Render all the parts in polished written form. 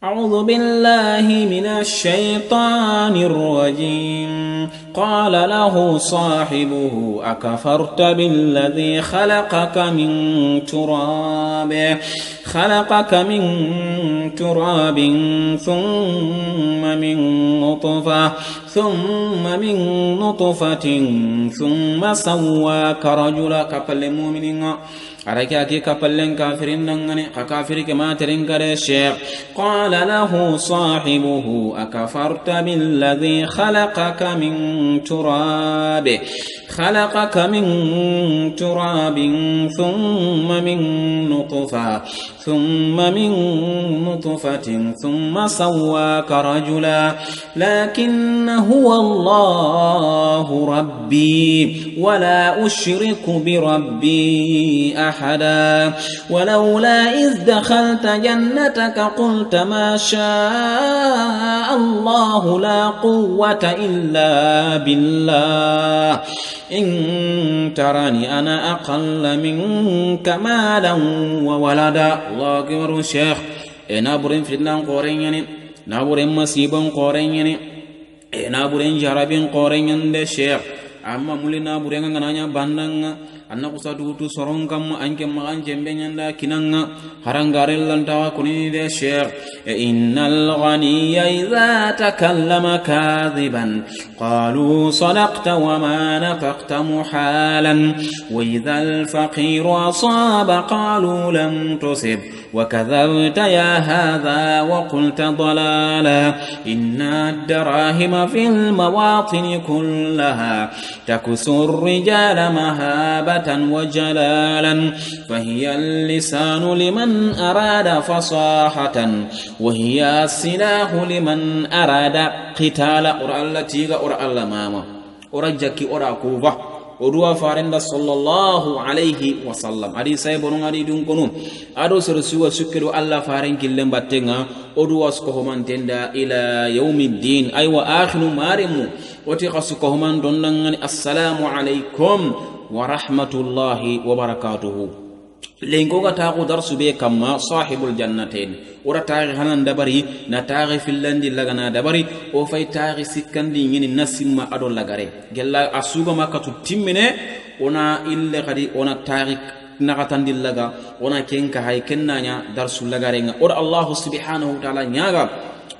أعوذ بالله من الشيطان الرجيم. قال له صاحبه أكفرت بالذي خلقك من تراب ثم من نطفة ثم سواك رجلا كفل المؤمنين أركاكي كفلن كافرين نغني كافر كما ترنكر الشيخ. قال له صاحبه أكفرت بالذي خلقك من تراب ثم من نطفة ثم سواك رجلا لكن هو الله ربي ولا أشرك بربي أحدا ولولا إذ دخلت جنتك قلت ما شاء الله لا قوة إلا بالله إن تراني أنا أقل منك مالا وولدا. الله أكبر. الشيخ نابرين فلان قورين نابرين مسيبا قورين نابرين جرابين قورين الشيخ amma mulina burenga nanya bandanga anna kusatutu soronkam anke maganje mbenyanda kinanga harangarel lantawa kunini de sheikh. innal ghaniya idha takallama kadhiban qalu sadaqta wa ma nafaqta muhalan wa idha al faqir asaba qalu lam tusib وكذبت يا هذا وقلت ضلالا إن الدراهم في المواطن كلها تكسو الرجال مهابة وجلالا فهي اللسان لمن أراد فصاحة وهي السلاح لمن أراد قتال أرألتيغ أرألماما أرجك أرأكوبة oduwa farenda sallallahu alayhi wa sallam adi saybonu adi dun kono ado sersuwa sukkedo alla faren killen battenga oduwa sko homantenda ila yawmiddin ay wa akhiru marimu oti khasuko homan donnangani assalamu alaykum wa rahmatullahi wa barakatuhu. lengoga taaqu darsu be kamma sahibul jannatain ora taari hanan dabari na taari fillandi lagana dabari o fay taari sikkandi ngini nasimma ado lagare gella asuga makatu timmine ona ille khadi ona taari nakatandi laga ona kenka hay kennanya darsu lagare nga ora allah subhanahu wa ta'ala nyaga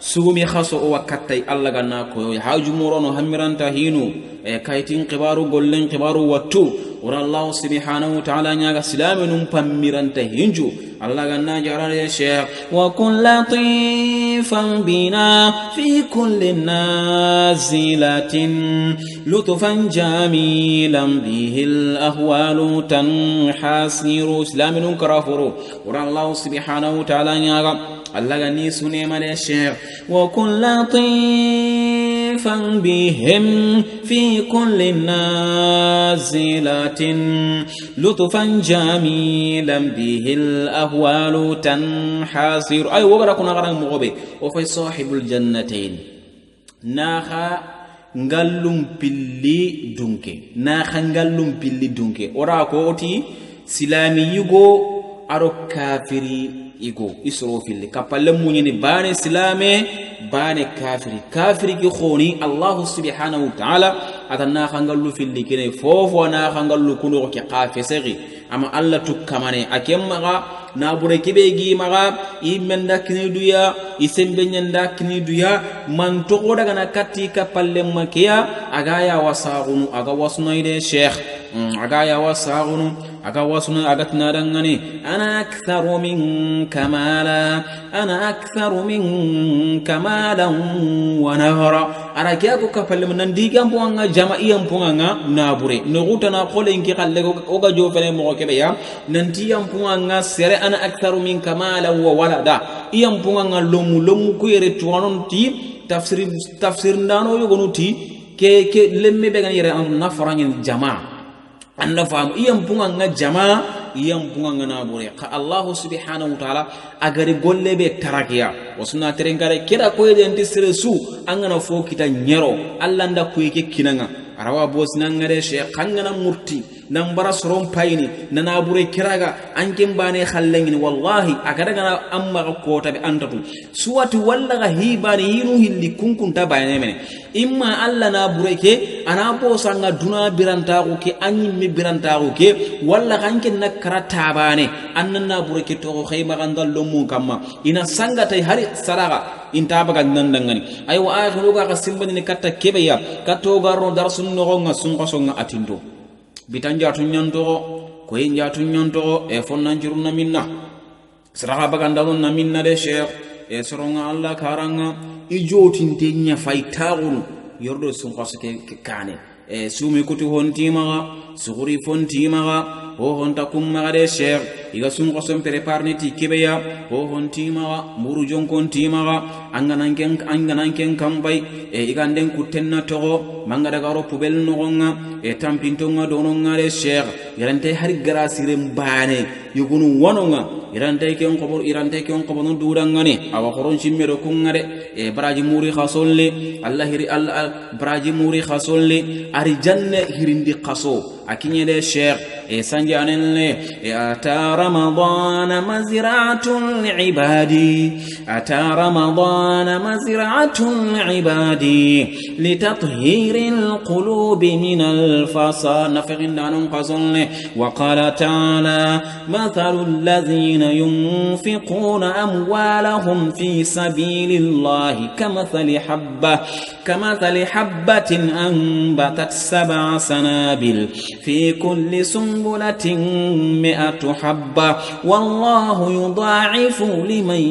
sugumi khaso o wakattay allah ganna ko haaju morono hamiranta hinu e kaytin qibaru gollen qibaru wattu ora allah subhanahu wa ta'ala nyaga silaminum pammiranta hinju allah ganna jarare ya sheikh wa kun latifan bina fi kulli nazilatin lutfan jamilan bihi al-ahwalu tanhasiru silaminum karafuru ora allah subhanahu wa ta'ala nyaga allah ganni sunema ya sheikh wa kun latifan bihim fi kulli nazilatin lutfan jamilan bihi al-ahwalu tanhasir ay wogara kuna garang mogobe o fay sahibul jannatain naha ngallum pilli dunke ora ko oti silami yugo aro kafiri igo isro fili kapalle munyini bane silame bane kafiri ki khoni allah subhanahu wa ta'ala atanna khangallu fili kene fofo na khangallu kuno ki qafisegi ama allah tukkamane akemma na bure kibe gi maga imenda kini duya isembe nyanda kini duya man to daga na katti kapalle makiya agaya wasagunu aga wasnoide sheikh agaya wasagunu aga wasuna agatna dangani ana aktharu minka mala wa nahra ara kiako kapalle nan digam buanga jama'iyam buanga nabure no gutana khole ngi khalle oga jo fene mo kebe ya nanti yam buanga sere ana aktharu minka mala wa walada iyam buanga lomu ko yere tuwanon ti tafsir ndano yogonu ti ke lemme be gan yere am nafarangin jama'a anda fam iyam punga jama iyam punga nabure ka allah subhanahu wa ta'ala agari golle be tarakiya wasuna terengare kira ko yenti seresu angana fo kita nyero allah nda ko yake kinanga arawa bosna ngare she kangana murti nan bara soron payni nana bure kiraga anken bane khallengini wallahi akada gana amma ko tabi antatu suwati walla ga hibani hinu hilli kunkunta bayane mene imma alla na bureke ana bo sanga duna biranta ko ke anyimme biranta ko ke walla kanken nakarata bane annan na bureke to ko khayma gandallo mun kamma ina sanga tay hari saraga inta baga nandangani ay wa akhiru ga simbani ni katta kebeya katto garno darsun no nga sun qasonga atindo bitanja tun nyanto ko yin tun nyanto e fonnan jiruna minna saraga baga ndalon na minna de sheikh e soronga alla karanga ijotin tenya faitagunu yordo sun qasake kane e sumi kuti hontimaga suguri fontimaga ho honta kumma de sheikh iga sun qasom preparne ti kebeya ho hontimaga muru jonkon timaga angananken kambay e iganden kutenna togo manga daga ro pubel no gonga e tampintonga dononga de sheikh yarante har grasire mbane yugunu wononga irante ken qobor no durangani awa qoron chimmero kungare e baraji muri khasolle allah hiri allah baraji muri khasolle ari janne hirindi khaso akinye de sheikh e sanjanelle e ata ramadan mazra'atul ibadi ata ramadan mazra'atul ibadi litathhiril qulubi min al-fasa nafiqin danun qazolle wa qala ta'ala mathalul ladhina ينفقون أموالهم في سبيل الله كمثل حبة أنبتت 7 سنابل في كل سنبلة 100 حبة والله يضاعف لمن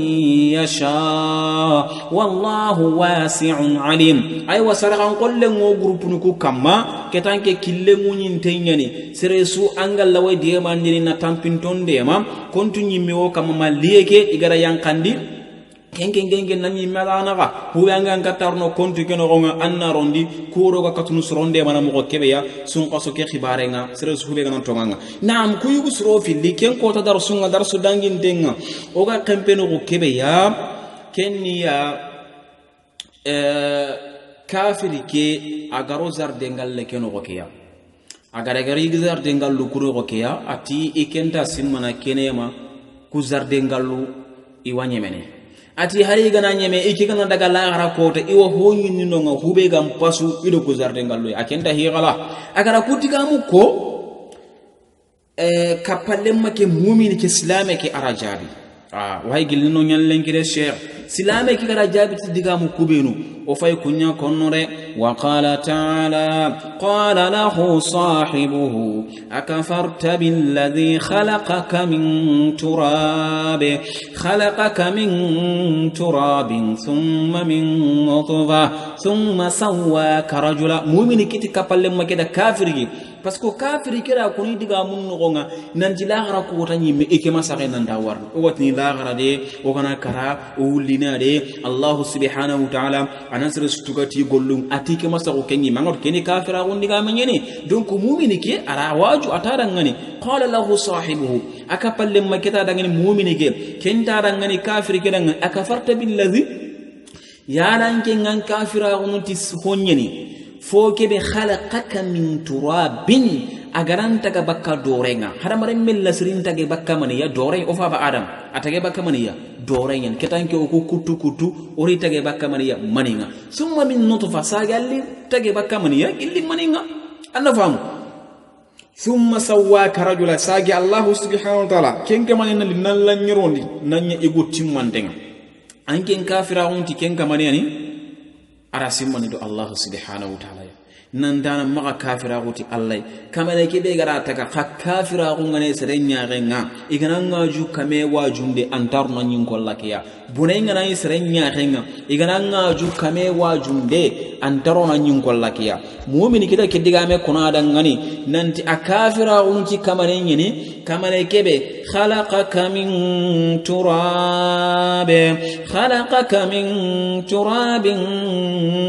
يشاء والله واسع عليم أي وسرقان قل غروب نكو كما كتانك كيلمو نينتيني سرسو أنغال لوي ديما نينا تامبينتون ديما كنتو نيميو كما ماليكي إغارا ينقاندي kenken nani malanaga huwanga ngatarno kontu keno gonga anna rondi kuro ga katunu sronde mana mo kebeya sun qaso ke khibarenga sere su hubega non tonganga naam kuyugo sro filli ken ko ta darsunga darsu dangin denga o ga kempeno go kebeya kenniya kafiri ke agaro zar dengal le keno go keya agara gari zar dengal lu kuro go keya ati ikenta simmana kenema ku zar dengal lu iwanyemene ati hari gana nyeme ikigana daga lahara kota iwa honyi nino nga hube gam pasu ido kuzarde ngallo akenta higala agara kutika muko kapalle make mu'min ke islame ke arajabi way gilino nyallen kire sheikh islame ke arajabi diga mu kubenu o fay kunya konnore wa qala ta'ala qala lahu sahibuhu akafarta billadhi khalaqaka min turabin thumma min nutfa thumma sawwaka rajula mu'min kiti kapalle make da kafiri parce que kafiri kira kuni diga mun no gonga nan ji laghara ko tanyi me ike masare nan da war o watni laghara de o kana kara o lina de allah subhanahu wa ta'ala anasre stugati gollum atike masako kenyi mangot keni kafira on diga menyeni donc mu'mini ke ara waju atara ngani qala lahu sahibuhu akapalle maketa dangani mu'mini ke kenta dangani kafiri ke dangan akafarta billazi yaran ke ngan kafira on tis honyeni فوكي خلقك من تراب أجران تجا بكا دورينا هذا مرة من لسرين تجا بكا منيا دورين أوفا بآدم أتجا بكا منيا دورين كتان كي أكو كتو أوري تجا بكا منيا منينا ثم من نطفة ساجل تجا بكا منيا إللي منينا أنا فاهم ثم سواك رجلا ساجي الله سبحانه وتعالى كين كمان لنا لن يروندي نني يقول تيمان دينا أنكين كافر أونتي كين كمان يعني arasimani do Allah subhanahu wa ta'ala nan dana maga kafira guti Allah kamale ke be gara ta ka kafira ko ngane serenya renga igana ngaju kame wajunde antarno nyin kollakiya bunay ngana serenya renga igana ngaju kame wajunde antarno nyin kollakiya mu'mini kita kidiga me kuna dangani nanti akafira unti kamale nyini kamale kebe khalaqaka min turabin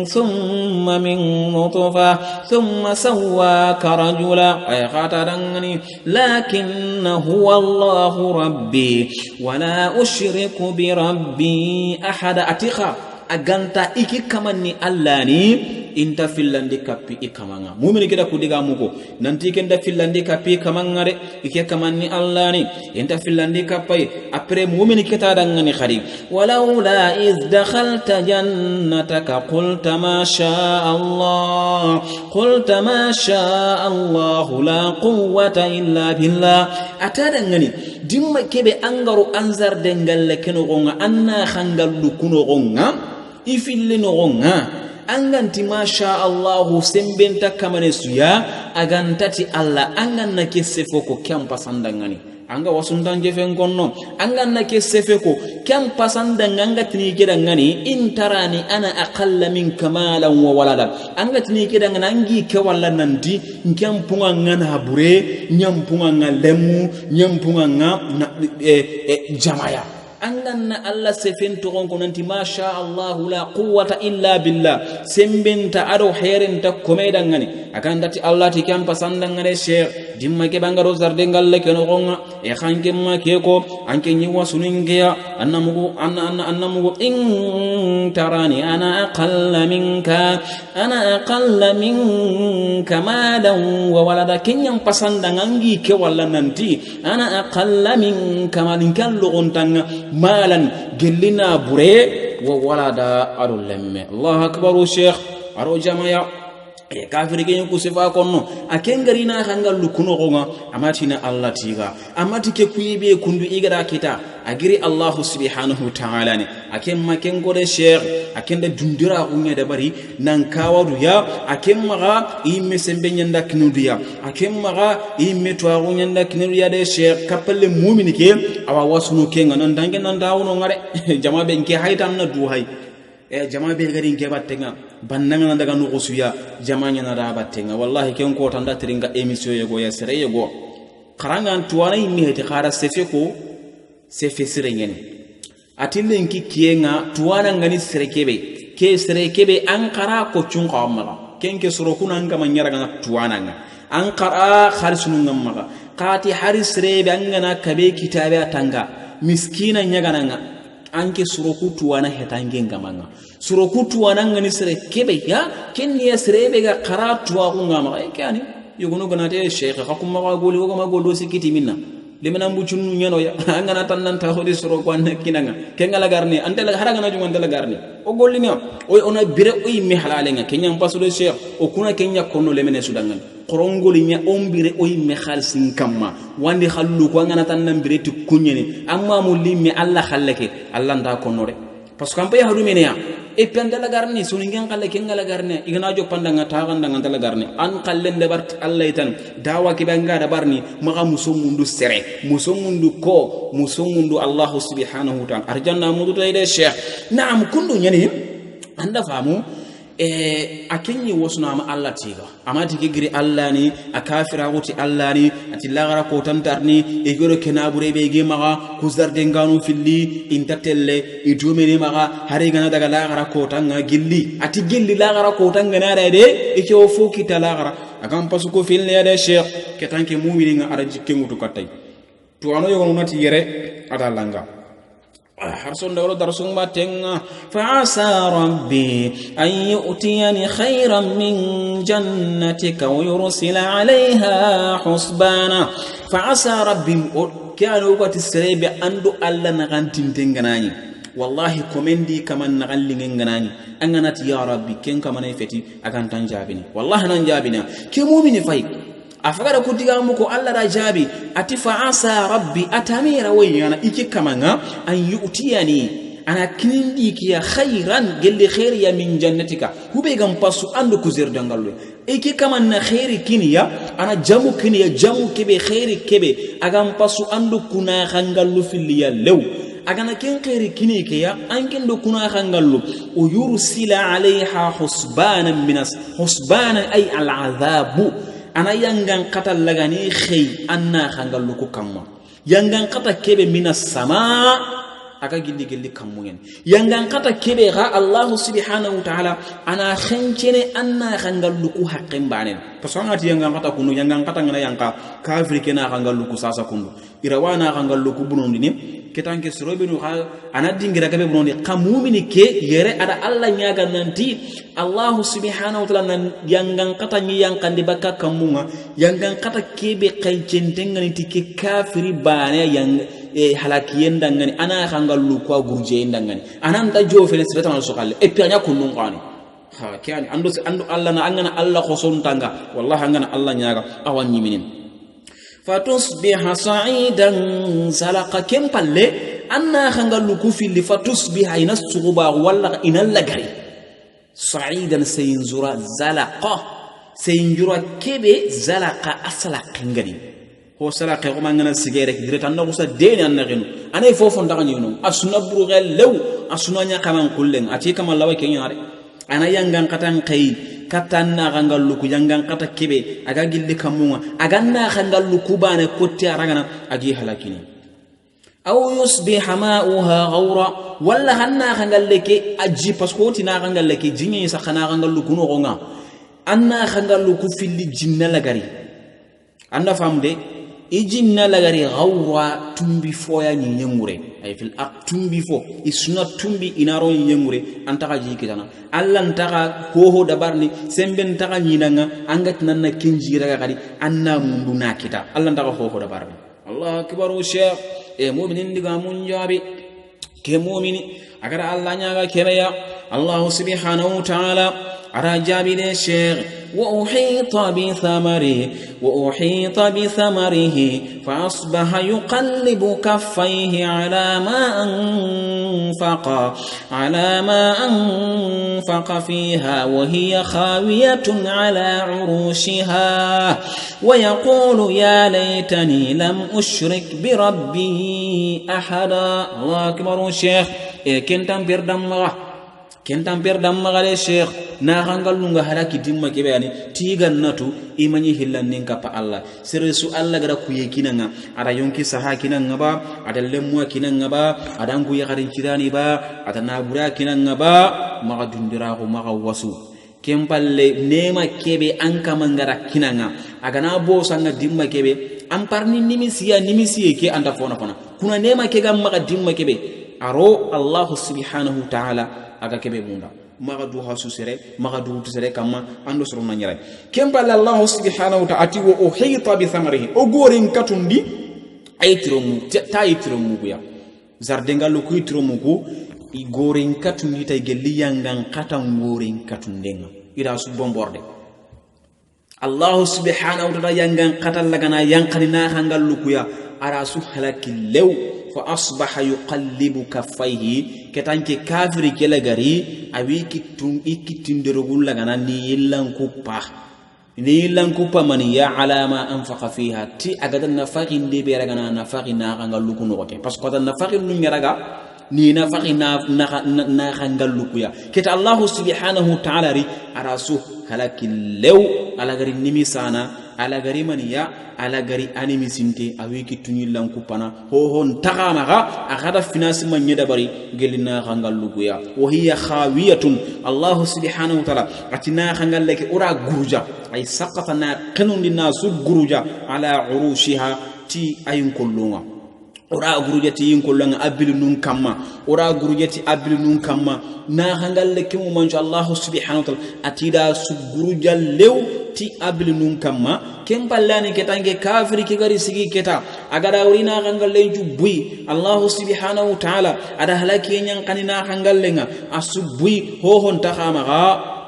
thumma min nutfa ثم سواك رجلا أي خاطرني لكن هو الله ربي ولا أشرك بربي أحد أتخا أجنتا إكي كمني اللاني inta fillandi kappi ikamanga mu'min kida kudiga muko nanti kenda fillandi kappi kamanga de ike kamanni Allah ni inta fillandi kappai après mu'min kita dangani khari walaula iz dakhalta jannataka qulta ma sha Allah la quwwata illa billah atadangani dimma kebe angaru anzar dengalle keno gonga anna khangallu kuno gonga ifille no gonga anganti ma sha Allah sembenta kamane suya agantati Allah anganna kessefo ko kyampa sandangani anga wasundan jefen gonno anganna kessefo ko kyampa sandanganga tini kedangani intarani ana aqalla min kamalan wa walada anga tini kedangana angi ke walla nanti kyampunga ngana bure nyampunga ngalemu nyampunga jamaya anganna Allah sefento gonko nanti ma sha Allah la quwwata illa billah sembenta ado herenta komedangani akandati Allah ti kyampa sandangane sheikh dimma ke bangaro zarde ngalle keno gonga e khanke ma keko anke nyi wasuningeya annamugo in tarani ana aqalla minka malan wa walada kenyam pasandangangi ke walla nanti ana aqalla minka malin kallo ontanga malan gelina bure wa walada arul lemme Allah akbaru sheikh aro jamaya kafiri kenyo kusifa konno akengarina hangal lukuno gonga amatina Allah tiga amati ke kuyibe kundu igara kita agiri Allah subhanahu wa ta'ala ne akemma kengore sheikh akenda dundira unya da bari nan kawadu ya akemma ga imme sembe nyanda kinudu ya akemma ga imme to agunya nda kinudu ya de sheikh kapalle mu'min ke awa wasunu kenga nan dange nan dawuno ngare jama be nke haytan na du hay jama be gari nke battenga bannanga daga no gosuya jama nya na da battenga wallahi ken ko tanda tringa emission yego ya sere yego karanga tuwana imi hete khara sefe sire ngene atille nki kiyenga tuwana ngani sere kebe ankara ko chunqa amma ken ke soro kuna ngama nyara ngana tuwana nga ankara kharisunu ngamma qati haris rebe angana kabe kitabe atanga miskina nyaga nga anke surokutu wana hetange ngamanga surokutu wana ngani sere kebe ya kenni ya serebe ga qaratu wa ngama kani yugono ganate sheikh hakuma ga goli ko ma golo sikiti minna lemena mbucunu nyano ya angana tannan ta hodi suro ko kinanga kengala garni antela haranga na junga antela garni o golli ne o ona bire o yimmi halalenga kenya pasudo sheikh o kuna kenya kono lemene sudangal korongoli nya ombire o yimme khalsin kamma wandi khallu ko ngana tan nambire ti kunyeni amma mo limmi alla khallake alla nda konore parce que ampe hadu menia e pendela garni suni ngen khalle kengala garni igna jo pandanga taaganda ngantala garni an khallende bart alla itan dawa ki banga da barni maga musumundu sere musumundu Allah subhanahu wa ta'ala arjanna mudu tayde sheikh naam kundu nyani anda famu akenyi wasuna ma Allah tiga amati gigri Allah ni akafira wuti Allah ni ati lagara ko tantarni e goro kenabure be ge maga kuzarde nganu filli intatelle idumeni maga hari gana daga lagara ko tanga gilli ati gilli lagara ko tanga na de e ke o foki ta lagara akam pasuko filne ya de sheikh ketanke mu'mini nga araji kengutu katay to ano yogo nati yere ada langa حرصون دولو درسون باتنga فعسى ربي أن يؤتيني خيرا من جنتك ويرسل عليها حسبانا فعسى ربي كانوا قد السريب أندو ألا نغانتين تنغناني والله كومندي كمان نغالي نغناني أنغنات يا ربي كين كمان يفتي أغان تنجابني والله ننجابني كمومني فايق afagara kutiga muko alla rajabi atifa asa rabbi atamira wayana iki kamanga an yu'tiyani ana kinindi kiya khairan gelli khairiya min jannatika hube gam pasu andu kuzir dangalwe iki kamanna khairi kiniya ana jamu kiniya jamu kebe khairi kebe agam pasu andu kuna khangallu filiya lew agana ken khairi kini kiya anken do kuna khangallu o yursila alaiha husbanan ay al'adhabu ana yangan kata lagani khay anna khangalu ko kamma yangan kata kebe minas sama aka gilli kamungen yangan kata kebe ga Allah subhanahu wa ta'ala ana khancene anna khangalu ko haqqin banen to sangati yangan kata yangan kata ngana yanka kafir kena khangalu ko sasa kunu irawana khangalu ko bunondi ni ketanke sorobe no ana dingira gabe bononi kamumini ke yere ada Allah nyaga nanti Allah subhanahu wa ta'ala nan yangan kata nyi yankandi bakka kamunga yangan kata kebe kay centengani tike kafiri bane yang halakiyen dangani ana hangallu ko gurje dangani ananda jofele sirata mal sokalle e pianya kunnun qani ha kiani andu Allah na angana Allah khoson tanga wallahi angana Allah nyaga awanyi minin fatusbiha sa'idan salaqa kem palle anna khangalu kufil fatusbiha ina suguba walla ina lagari sa'idan sayinzura zalaqa sayinjura kebe zalaqa asla qingani ho salaqa ko mangana sigere direta anna sa deni anna genu anay fofon daga nyino asuna burugel lew asuna nya kaman kullen ati kama lawa kenyare ana yangan katan kai katanna gangallu ku yangan kata kebe aga gilli kamunga aga na gangallu ku bane kotti aragana agi halakini aw yusbiha ma'uha ghawra walla hanna gangalleke aji paskoti na gangalleke jinyi sakana gangallu kuno gonga anna gangallu ku filli jinna lagari anda famde ijinna lagari ghawra tumbi foya ni nyengure ay fil tumbi fo isuna tumbi inaro nyengure antaka jikitana Allah ntaka hoho dabarni semben taka nyinanga angat nanna kinjira kadi anna munduna kita Allah ntaka hoho dabarni Allah akbar usha mu'minin diga munjabi ke mu'mini agar Allah nyaga kebeya Allah subhanahu wa ta'ala ara jabile sheikh وأحيط بثمره فأصبح يقلب كفيه على ما أنفق فيها وهي خاوية على عروشها ويقول يا ليتني لم أشرك بربي أحدا الله أكبر شيخ كنتم بردم مغالي شيخ na hangalunga halaki dimma kebe yani tigan natu imanyi hillannin kapa Allah sirrisu Allah gara kuye kinanga ada yonki saha kinanga ba ada lemwa kinanga ba ada ngu ya garin kirani ba ada nabura kinanga ba maga dundira ko maga wasu kempalle nema kebe anka mangara kinanga aga na bo sanga dimma kebe amparni nimisiye ke anda fona kuna nema kega maga dimma kebe aro Allah subhanahu wa ta'ala aga kebe bunda maga du hasu sere maga du sere kama ando soro na nyara kemba Allah subhanahu wa ta'ala wa uhita bi thamarihi o goren katundi aytiromu taytiromu ya zardengalu ku ytiromu ku i goren katundi tay gelli yangan katan goren katundenga ida su bomborde Allah subhanahu wa ta'ala yangan katan lagana yankanina hangalu ku ya ara su halaki lew fa asbaha yuqallibu kaffayhi ketanke kafiri kelagari awi ikitindirugul lagana ni yillan kuppa mani ya alama anfaqa fiha ti agada nafaqin de be ragana nafaqin na gangalu kuno ko parce que nafaqin nu ngaraga ni nafaqin na gangalu kuya keta Allah subhanahu wa ta'ala ri arasu halakil lew alagari nimisana alagari maniya alagari animi sinte awiki tunyillan kupana hohon tagamaga agada finance manye dabari gelina gangaluguya wa hiya khawiyatun Allah subhanahu wa ta'ala atina gangalleke ura guruja ay saqafana kanun linasu guruja ala urushiha ti ayun kullunga ora gurujati yin kullanga abil nun kamma ora gurujati abil nun kamma na gangalleke mu manjo Allah subhanahu wa ta'ala atida su guruja lew ti abil nun kamma ken ballani ketange kafiri ke gari sigi keta agada urina gangalle jubui Allah subhanahu wa ta'ala ada halaki nyan kanina gangallenga asubui hohon takhamaga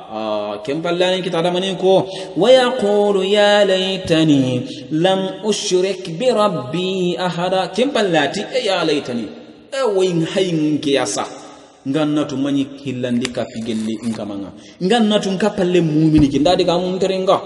ken ballani kita damani ko wa yaqulu ya laitani lam ushrik bi rabbi ahada ken ballati ya laitani wayin hayin ke yasa ngannatu mani hillandi ka figelli inkamanga ngannatu ngapalle mu'mini ki ndadi ka mun terenga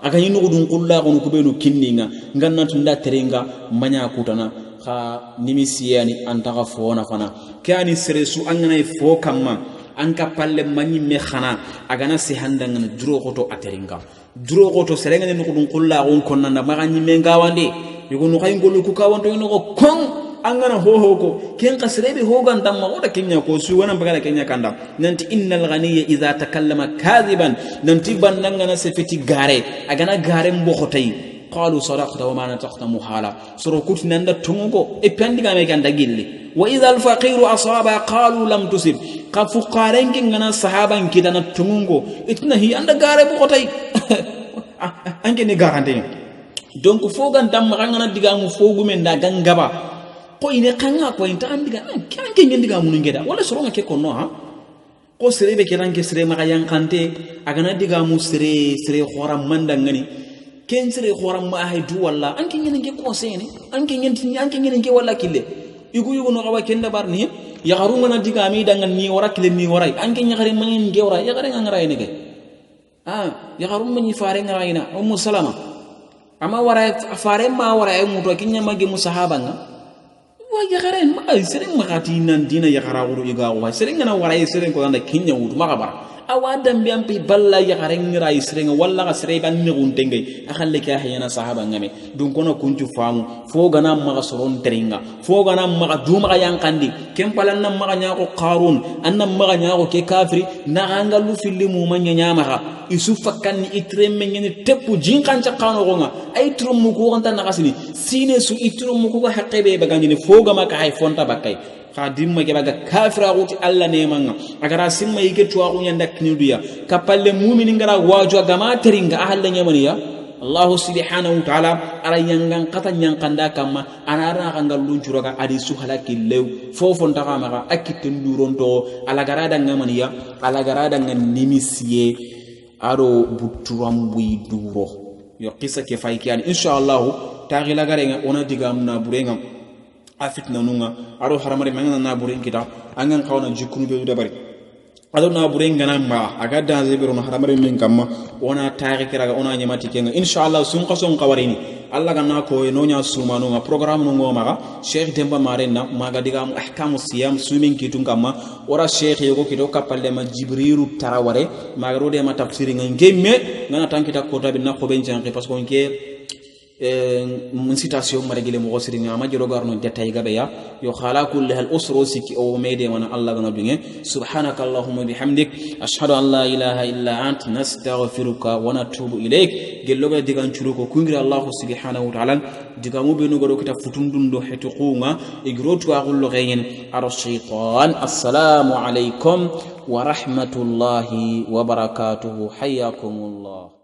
aga yinu gudun qulla gonu kubenu kinninga ngannatu nda terenga manya kutana kha nimisiyani antaka fona fana kani seresu angana fo kamma anka palle mani me khana agana si handanga duro goto aterenga duro goto serenga ne gudun qulla gon konnanda magani me ngawande yugunu kay ngolu ku kawanto yino ko kon angana hoho ko ken qasrebe hogan damma oda kenya ko su wana bagala kenya kanda nanti innal ghaniyya idha takallama kadhiban nanti bandanga na sefeti gare agana gare mbokotay qalu sadaqta wa ma nataqta muhala soro kutinanda tungo e pendiga me kan dagilli wa idha al faqiru asaba qalu lam tusib ka fuqarengi ngana sahaban kidana tungo itna hi anda gare bu khotay anke ni garante donc fogan dam ngana diga mu fogu men da gangaba ko ine kanga ko inta andiga anke ngendiga munu ngeda wala soro ngake ko no ha ko serebe keranke sere maka yankante agana diga mu sere khoram mandangani ken sere khoram ma haydu walla anke ngene ko sene anke ngene walla kille yugo no kawa kenda barni ya harunga na diga mi dangan ni wara kille ni warai anke nyagare mangen ge wara ya gare ngara ine ge ya harum ni fare ngara ina ummu salama ama wara fare ma wara ay muto kinya magi musahaba nga wa ya gare ma sere makati nan dina ya gara wuro iga wa sere ngana wara sere ko anda kinya wutu makabara awadam bi ampi balla ya gare ngira sere walla ga sere ban ne guntenge akhalle ka hayana sahaba ngame dun kono kunju famu fo gana maga soron teringa fo gana maga duma yankandi kem palan nam maga nyako qarun annam maga nyako ke kafiri na ganga lu filimu manya nyamaga isufa kan itremme ngene teppu jinkan ca kano gonga ay trum mu ko ganta nakasini sine su itrum mu ko haqqebe bagani fo gama ka hay fonta bakay khadim ma baga kafira guti alla ne manga agara simma yike tuwa ko nyanda kniduya kapalle mu'mini ngara waju gama teringa ahalla nyamaniya Allah subhanahu wa ta'ala ara yangan kata nyankanda kama anara kangal lunjuroga adi su halaki lew fofo ndaka maka akite nduronto ala garada ngamaniya ala garada nganimisiye aro buturam bui duro yo qissa ke faykian inshallah taghila garenga ona digam na burenga afitna nunga aro haramare mangana na buren kita angan kawna jikunu be dabari ado na burenga na ma aga danze biro na haramare men kamma ona taghikira ona nyamati kenga inshallah sun qason qawarini alla ganna ko no nya suma no nga programme no ngoma ga Sheikh Demba Marena maga digam ahkamu siyam sumin kitun kamma ora Sheikh yego kito kapalle ma Jibrilu Taraware maga rode ma tafsiri ngemme ngana tankita ko tabi na ko ben jangi parce que onke citation maragile mo gosri ngama jero garno detay gabe ya yo khala kulli hal usru siki o mede wana Allah gana dunge subhanaka allahumma bihamdik ashhadu an la ilaha illa ant nastaghfiruka wa natubu ilayk gelloga digan churuko kungira Allah subhanahu wa ta'ala diga mo benu garo kita futundundo hetu qunga igrotu agullo gayen aro shaytan assalamu alaykum wa rahmatullahi wa barakatuhu hayyakumullah